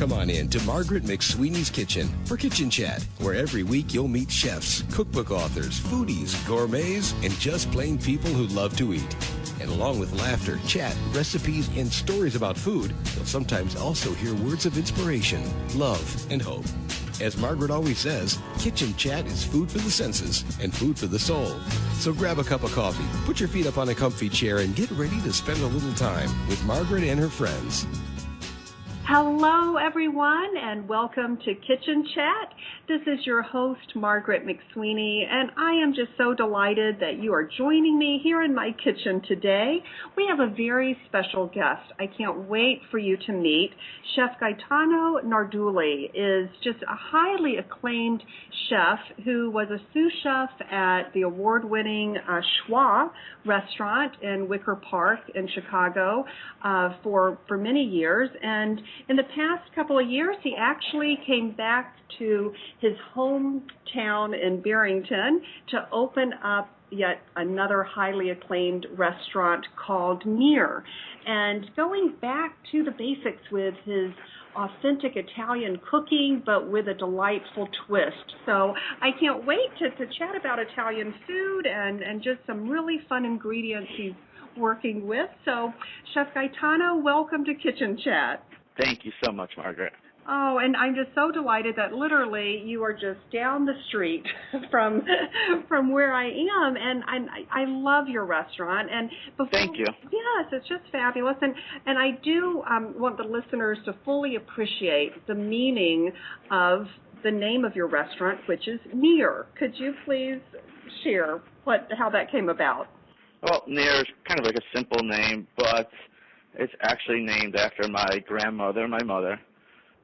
Come on in to Margaret McSweeney's Kitchen for Kitchen Chat, where every week you'll meet chefs, cookbook authors, foodies, gourmets, and just plain people who love to eat. And along with laughter, chat, recipes, and stories about food, you'll sometimes also hear words of inspiration, love, and hope. As Margaret always says, Kitchen Chat is food for the senses and food for the soul. So grab a cup of coffee, put your feet up on a comfy chair, and get ready to spend a little time with Margaret and her friends. Hello, everyone, and welcome to Kitchen Chat. This is your host, Margaret McSweeney, and I am just so delighted that you are joining me here in my kitchen today. We have a very special guest I can't wait for you to meet. Chef Gaetano Nardulli is just a highly acclaimed chef who was a sous chef at the award-winning Schwa restaurant in Wicker Park in Chicago for many years. And in the past couple of years, he actually came back to his hometown in Barrington to open up yet another highly acclaimed restaurant called Near. And going back to the basics with his authentic Italian cooking, but with a delightful twist. So I can't wait to chat about Italian food and just some really fun ingredients he's working with. So Chef Gaetano, welcome to Kitchen Chat. Thank you so much, Margaret. Oh, and I'm just so delighted that literally you are just down the street from where I am, and I love your restaurant. And thank you. Yes, it's just fabulous, and I do want the listeners to fully appreciate the meaning of the name of your restaurant, which is Near. Could you please share how that came about? Well, Near is kind of like a simple name, but it's actually named after my grandmother, my mother.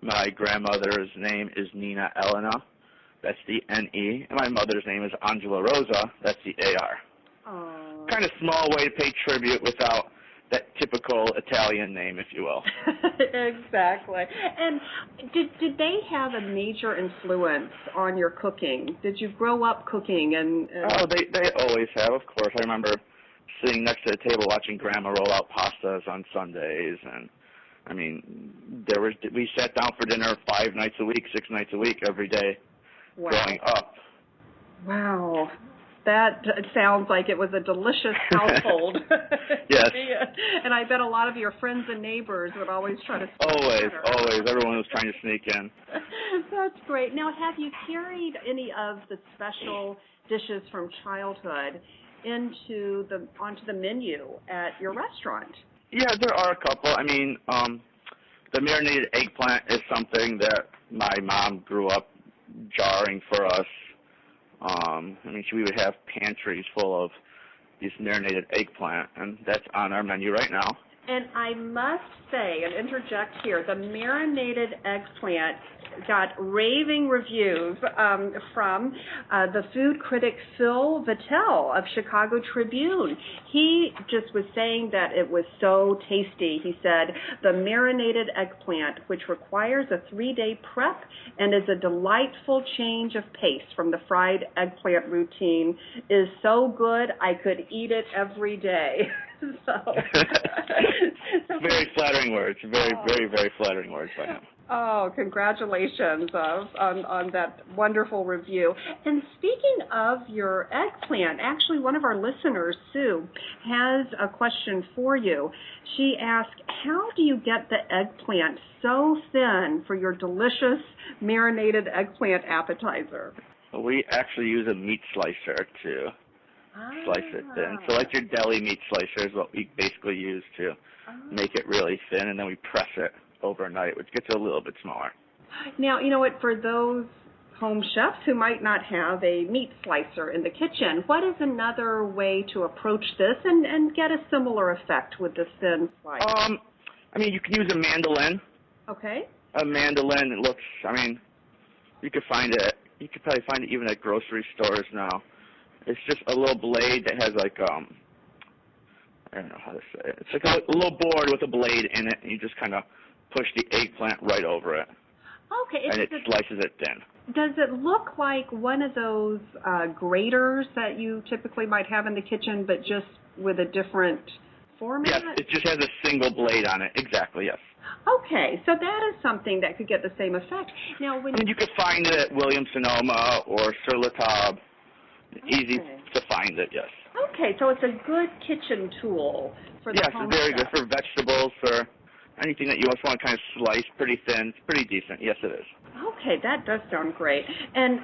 My grandmother's name is Nina Elena. That's the N-E. And my mother's name is Angela Rosa. That's the A-R. Oh. Kind of small way to pay tribute without that typical Italian name, if you will. Exactly. And did they have a major influence on your cooking? Did you grow up cooking? Oh, they always have, of course. I remember sitting next to the table watching Grandma roll out pastas on Sundays, and I mean, we sat down for dinner 5 nights a week, 6 nights a week, every day, growing up. Wow. That sounds like it was a delicious household. Yes. And I bet a lot of your friends and neighbors would always try to Always. Everyone was trying to sneak in. That's great. Now, have you carried any of the special dishes from childhood onto the menu at your restaurant? Yeah, there are a couple. I mean, the marinated eggplant is something that my mom grew up jarring for us. We would have pantries full of these marinated eggplant, and that's on our menu right now. And I must say and interject here, the marinated eggplant got raving reviews from the food critic Phil Vitale of Chicago Tribune. He just was saying that it was so tasty. He said, the marinated eggplant, which requires a 3-day prep and is a delightful change of pace from the fried eggplant routine, is so good I could eat it every day. Very flattering words. Very, very flattering words by him. Oh, congratulations on that wonderful review. And speaking of your eggplant, actually one of our listeners, Sue, has a question for you. She asked, how do you get the eggplant so thin for your delicious marinated eggplant appetizer? We actually use a meat slicer to slice it thin. So like your deli meat slicer is what we basically use to make it really thin, and then we press it overnight, which gets a little bit smaller. Now, you know what, for those home chefs who might not have a meat slicer in the kitchen, what is another way to approach this and get a similar effect with the thin slice? You can use a mandolin. Okay. A mandolin, you could probably find it even at grocery stores now. It's just a little blade that has I don't know how to say it. It's like a little board with a blade in it, and you just kind of push the eggplant right over it. Okay. And it slices it thin. Does it look like one of those graters that you typically might have in the kitchen, but just with a different format? Yes, it just has a single blade on it. Exactly, yes. Okay, so that is something that could get the same effect. Now, when you could find it at Williams-Sonoma or Sur La Table. Easy to find it, yes. Okay, so it's a good kitchen tool for the home Yes, very chef. good for vegetables, for anything that you just want to kind of slice pretty thin. It's pretty decent. Yes, it is. Okay, that does sound great. And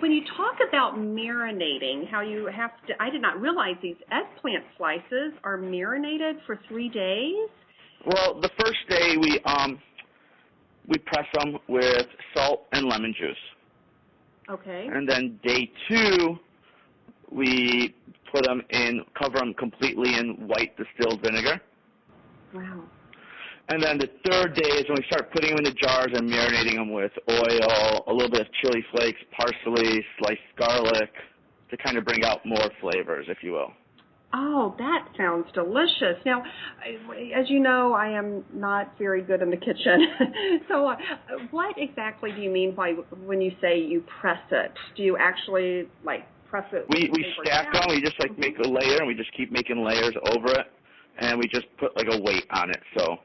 when you talk about marinating, how you have to, I did not realize these eggplant slices are marinated for 3 days? Well, the first day we press them with salt and lemon juice. Okay. And then day 2, we put them in, cover them completely in white distilled vinegar. Wow. And then the 3rd day is when we start putting them in the jars and marinating them with oil, a little bit of chili flakes, parsley, sliced garlic, to kind of bring out more flavors, if you will. Oh, that sounds delicious. Now, as you know, I am not very good in the kitchen. So what exactly do you mean by when you say you press it? Do you actually, press it? We stack them. We just, make a layer, and we just keep making layers over it, and we just put, a weight on it, so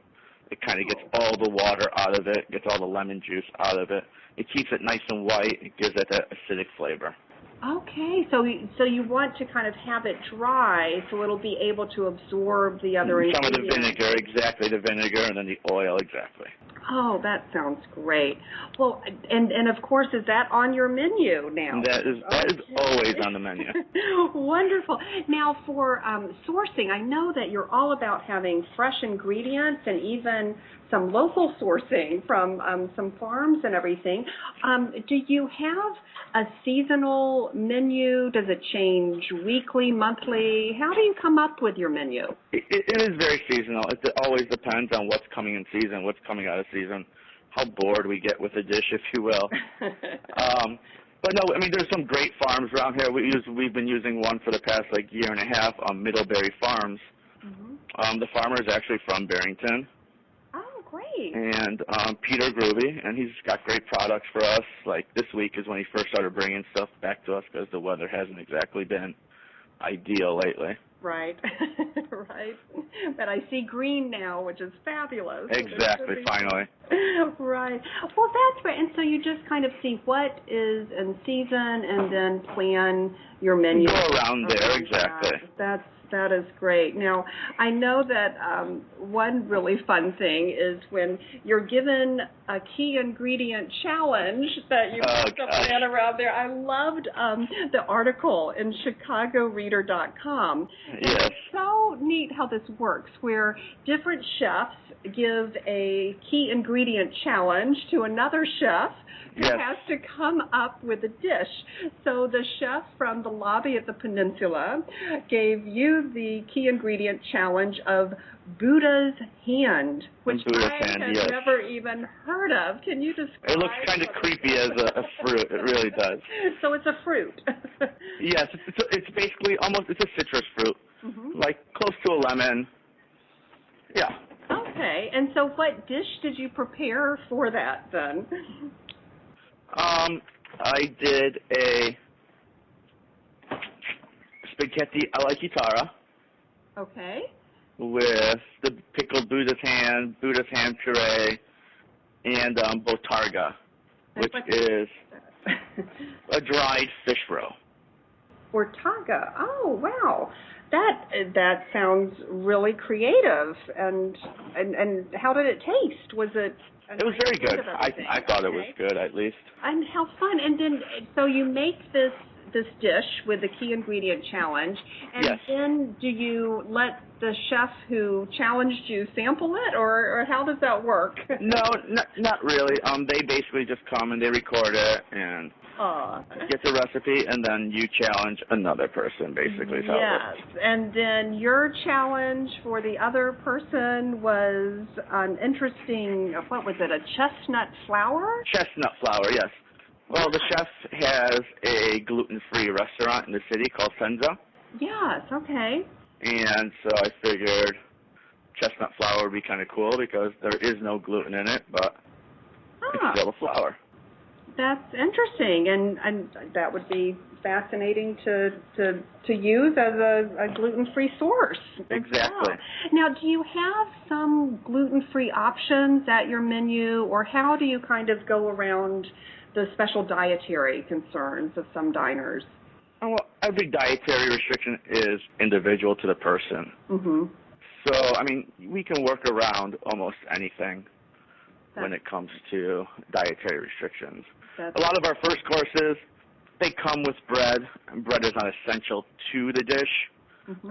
it kind of gets all the water out of it, gets all the lemon juice out of it. It keeps it nice and white. It gives it that acidic flavor. Okay, so you want to kind of have it dry so it'll be able to absorb the other ingredients. Some of the vinegar, exactly, the vinegar, and then the oil, exactly. Oh, that sounds great. Well, and of course, is that on your menu now? That is always on the menu. Wonderful. Now, for sourcing, I know that you're all about having fresh ingredients and even some local sourcing from some farms and everything. Do you have a seasonal menu? Does it change weekly, monthly? How do you come up with your menu? It is very seasonal. It always depends on what's coming in season, what's coming out of season, how bored we get with a dish, if you will. But no, there's some great farms around here. We've been using one for the past year and a half, Middlebury Farms. Mm-hmm. The farmer is actually from Barrington. Oh, great. And Peter Groovy, and he's got great products for us. This week is when he first started bringing stuff back to us because the weather hasn't exactly been ideal lately. Right, right. But I see green now, which is fabulous. Exactly, finally. Right. Well, that's right. And so you just kind of see what is in season and then plan your menu. Go around there, exactly. That is great. Now, I know that one really fun thing is when you're given a key ingredient challenge that you have to plan around there. I loved the article in ChicagoReader.com. Yes. It's so neat how this works, where different chefs give a key ingredient challenge to another chef who has to come up with a dish. So the chef from the lobby at the Peninsula gave you the key ingredient challenge of Buddha's hand, which I had never even heard of. Can you describe? It looks kind of creepy as a fruit. It really does. So it's a fruit. Yes, it's basically it's a citrus fruit, close to a lemon. Yeah. Okay, and so what dish did you prepare for that then? I did a spaghetti alla chitarra. Okay. With the pickled Buddha's hand puree, and botarga, which is a dried fish roe. Botarga. Oh, wow. That sounds really creative. And how did it taste? Was it? It was very good. I thought it was good, at least. And how fun! And then, so you make this dish with the key ingredient challenge, and then do you let the chef who challenged you sample it, or how does that work? No, not really. They basically just come and they record it and get the recipe, and then you challenge another person, basically. Is how it works. And then your challenge for the other person was an interesting, what was it, a chestnut flour? Chestnut flour, yes. Well, the chef has a gluten-free restaurant in the city called Senza. Yes, okay. And so I figured chestnut flour would be kind of cool because there is no gluten in it, but it's still a flour. That's interesting, and that would be fascinating to use as a gluten-free source. Exactly. Wow. Now, do you have some gluten-free options at your menu, or how do you kind of go around the special dietary concerns of some diners? Well, every dietary restriction is individual to the person. Mm-hmm. So, I mean, we can work around almost anything when it comes to dietary restrictions. A lot of our first courses, they come with bread, and bread is not essential to the dish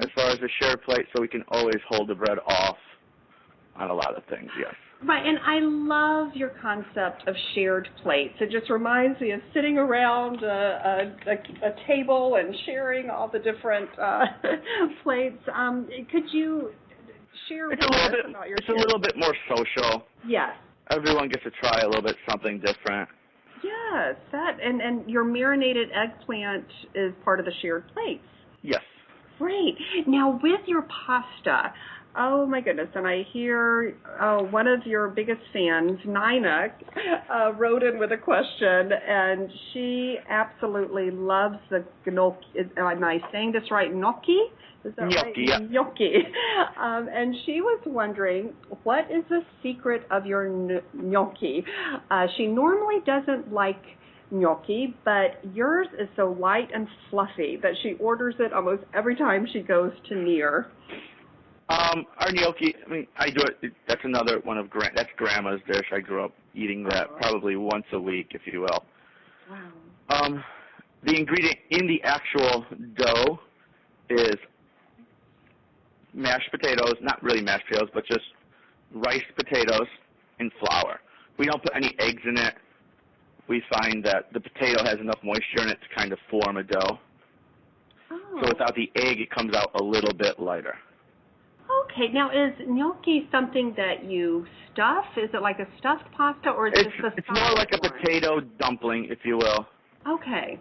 as far as the shared plate, so we can always hold the bread off on a lot of things, yes. Right, and I love your concept of shared plates. It just reminds me of sitting around a table and sharing all the different plates. Could you share with us about your It's a little bit more social. Yes. Everyone gets to try a little bit something different. Yes, and your marinated eggplant is part of the shared plates. Yes. Great. Now, with your pasta, oh my goodness, and I hear one of your biggest fans, Nina, wrote in with a question, and she absolutely loves the gnocchi. Am I saying this right? Gnocchi? Is that right? Yeah. Gnocchi. And she was wondering, what is the secret of your gnocchi? She normally doesn't like gnocchi, but yours is so light and fluffy that she orders it almost every time she goes to Near. Our gnocchi, I mean, I do it. That's another one of that's Grandma's dish. I grew up eating that probably once a week, if you will. Wow. The ingredient in the actual dough is mashed potatoes, not really mashed potatoes, but just riced potatoes and flour. We don't put any eggs in it. We find that the potato has enough moisture in it to kind of form a dough. Oh. So without the egg, it comes out a little bit lighter. Okay, now is gnocchi something that you stuff? Is it like a stuffed pasta, or is it just It's more like a potato dumpling, if you will. Okay,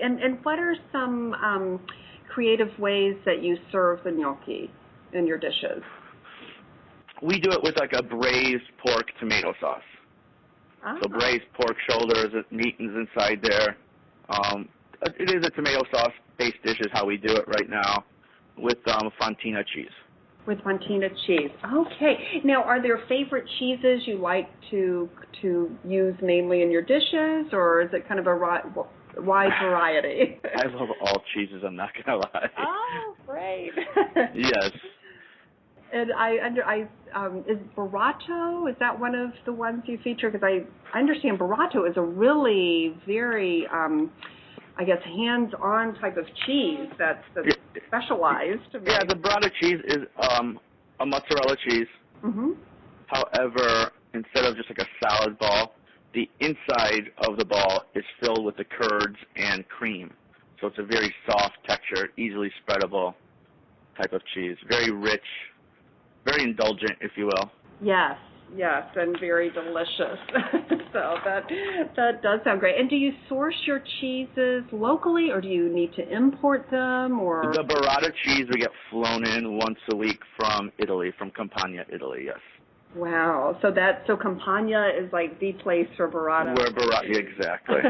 and what are some creative ways that you serve the gnocchi in your dishes? We do it with like a braised pork tomato sauce. Ah. So braised pork shoulders, meat is inside there. It is a tomato sauce-based dish is how we do it right now with fontina cheese. With fontina cheese. Okay. Now, are there favorite cheeses you like to use mainly in your dishes, or is it kind of a wide variety? I love all cheeses, I'm not going to lie. Oh, great. Yes. And is burrito, is that one of the ones you feature? Because I understand burrito is a really very, I guess, hands-on type of cheese that's specialized. Yeah, the burrata cheese is a mozzarella cheese. Mm-hmm. However, instead of just like a salad ball, the inside of the ball is filled with the curds and cream. So it's a very soft texture, easily spreadable type of cheese. Very rich, very indulgent, if you will. Yes, and very delicious. So that does sound great. And do you source your cheeses locally, or do you need to import them? Or the burrata cheese we get flown in once a week from Italy, from Campania, Italy. Yes. Wow. So Campania is like the place for burrata. Where burrata, exactly.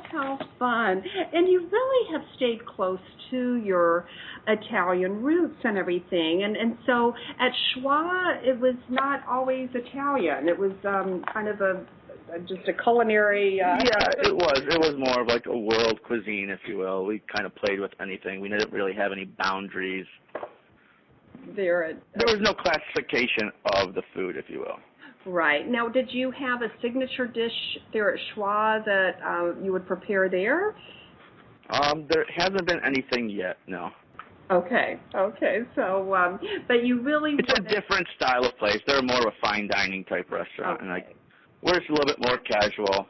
How fun. And you really have stayed close to your Italian roots and everything. And so at Schwa, it was not always Italian. It was kind of just a culinary... Yeah, it was. It was more of like a world cuisine, if you will. We kind of played with anything. We didn't really have any boundaries. There was no classification of the food, if you will. Right. Now, did you have a signature dish there at Schwa that you would prepare there? There hasn't been anything yet, no. Okay. So, but you really... It's a different style of place. They're more of a fine dining type restaurant. Okay. And we're just a little bit more casual.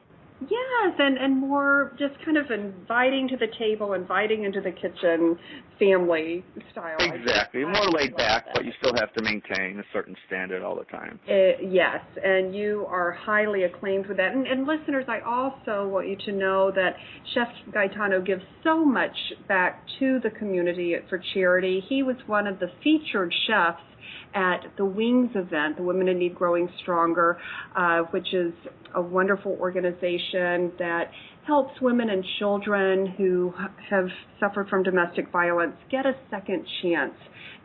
Yes, and more just kind of inviting to the table, inviting into the kitchen, family style. Exactly. More laid back, but you still have to maintain a certain standard all the time. Yes, and you are highly acclaimed for that. And listeners, I also want you to know that Chef Gaetano gives so much back to the community for charity. He was one of the featured chefs at the Wings event, the Women in Need Growing Stronger, which is a wonderful organization that helps women and children who have suffered from domestic violence get a second chance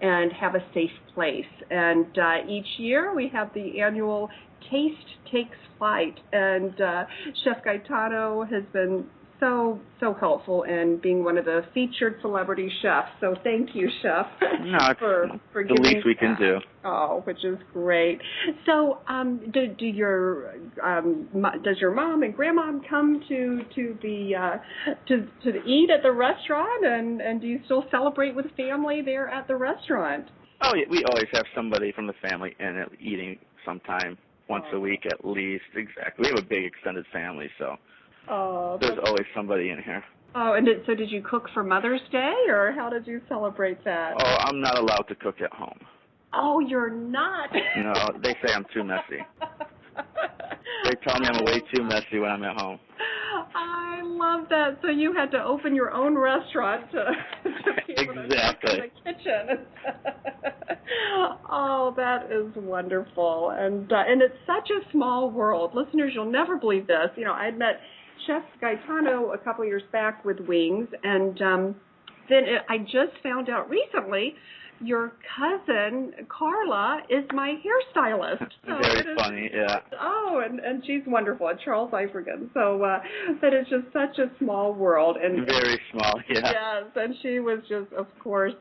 and have a safe place. And each year we have the annual Taste Takes Flight, and Chef Gaetano has been so helpful in being one of the featured celebrity chefs. So thank you, Chef, for the least we can do. Oh, which is great. So, does your mom and grandma come to eat at the restaurant, and do you still celebrate with family there at the restaurant? Oh, yeah, we always have somebody from the family in it eating sometime once a week at least. Exactly. We have a big extended family, so. There's always somebody in here. Oh, and so did you cook for Mother's Day, or how did you celebrate that? Oh, I'm not allowed to cook at home. Oh, you're not? No, they say I'm too messy. They tell me I'm way too messy when I'm at home. I love that. So you had to open your own restaurant to be able to cook in the kitchen. Oh, that is wonderful. And it's such a small world. Listeners, you'll never believe this. You know, I had met Chef Gaetano a couple of years back with Wings, and I just found out recently your cousin, Carla, is my hairstylist. So very funny, yeah. Oh, and she's wonderful, Charles Ivergan. So that is just such a small world. And very small, yeah. Yes, and she was just, of course,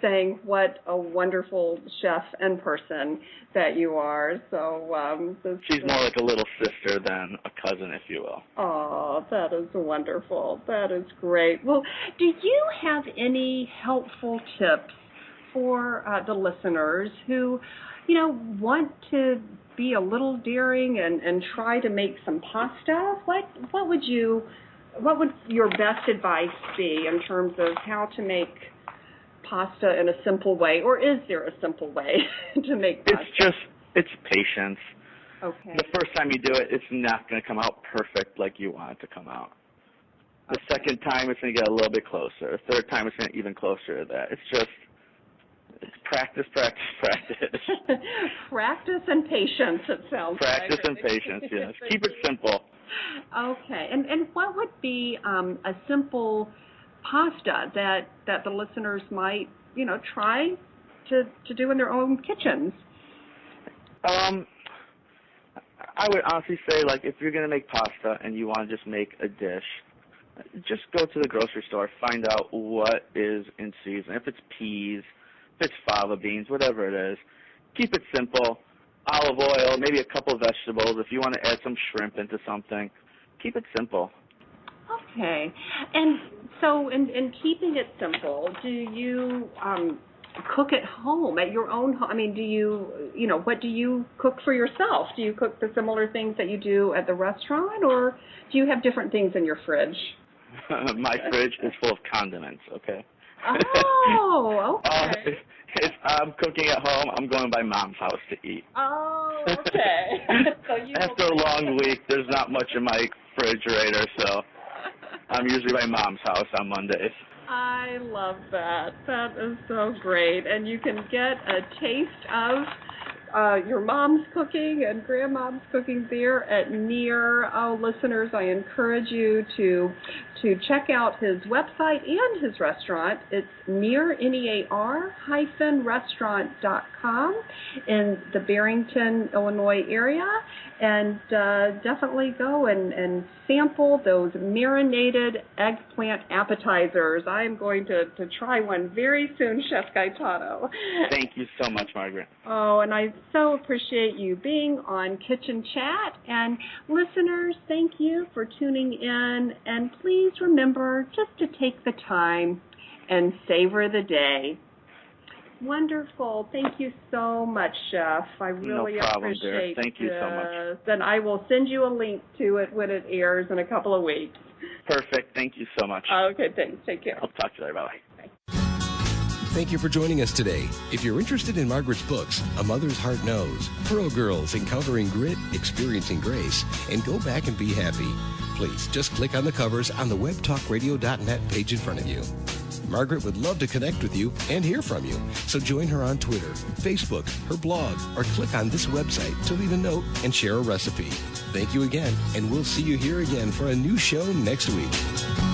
saying what a wonderful chef and person that you are. So she's more like a little sister than a cousin, if you will. Oh, that is wonderful. That is great. Well, do you have any helpful tips for the listeners who, you know, want to be a little daring and try to make some pasta? What would your best advice be in terms of how to make pasta in a simple way, or is there a simple way to make pasta? It's patience. Okay. The first time you do it, it's not going to come out perfect like you want it to come out. The second time, it's going to get a little bit closer. The third time, it's going to get even closer to that. It's practice. Practice and patience, it sounds Practice like. and patience, yes. Keep it simple. Okay. And what would be a simple pasta that the listeners might, you know, try to do in their own kitchens? I would honestly say, like, if you're going to make pasta and you want to just make a dish, just go to the grocery store, find out what is in season. If it's peas, if it's fava beans, whatever it is, keep it simple. Olive oil, maybe a couple of vegetables. If you want to add some shrimp into something, keep it simple. Okay. And so in keeping it simple, do you cook at home, at your own home? I mean, what do you cook for yourself? Do you cook the similar things that you do at the restaurant, or do you have different things in your fridge? My fridge is full of condiments, okay? Oh, okay. If I'm cooking at home, I'm going by Mom's house to eat. Oh, okay. So after a long week, there's not much in my refrigerator, so I'm usually by Mom's house on Mondays. I love that. That is so great. And you can get a taste of your mom's cooking and grandmom's cooking there at Near. Oh, listeners, I encourage you to check out his website and his restaurant. It's Near, NEAR-restaurant.com in the Barrington, Illinois area. And definitely go and sample those marinated eggplant appetizers. I am going to try one very soon, Chef Gaetano. Thank you so much, Margaret. Oh, and I so appreciate you being on Kitchen Chat. And listeners, thank you for tuning in. And please remember just to take the time and savor the day. Wonderful. Thank you so much, Chef. I really appreciate it. Thank you so much. Then I will send you a link to it when it airs in a couple of weeks. Perfect. Thank you so much. Okay, thanks. Take care. I'll talk to you later. Bye-bye. Thank you for joining us today. If you're interested in Margaret's books, A Mother's Heart Knows, Pearl Girls, Encountering Grit, Experiencing Grace, and Go Back and Be Happy, please just click on the covers on the webtalkradio.net page in front of you. Margaret would love to connect with you and hear from you. So join her on Twitter, Facebook, her blog, or click on this website to leave a note and share a recipe. Thank you again, and we'll see you here again for a new show next week.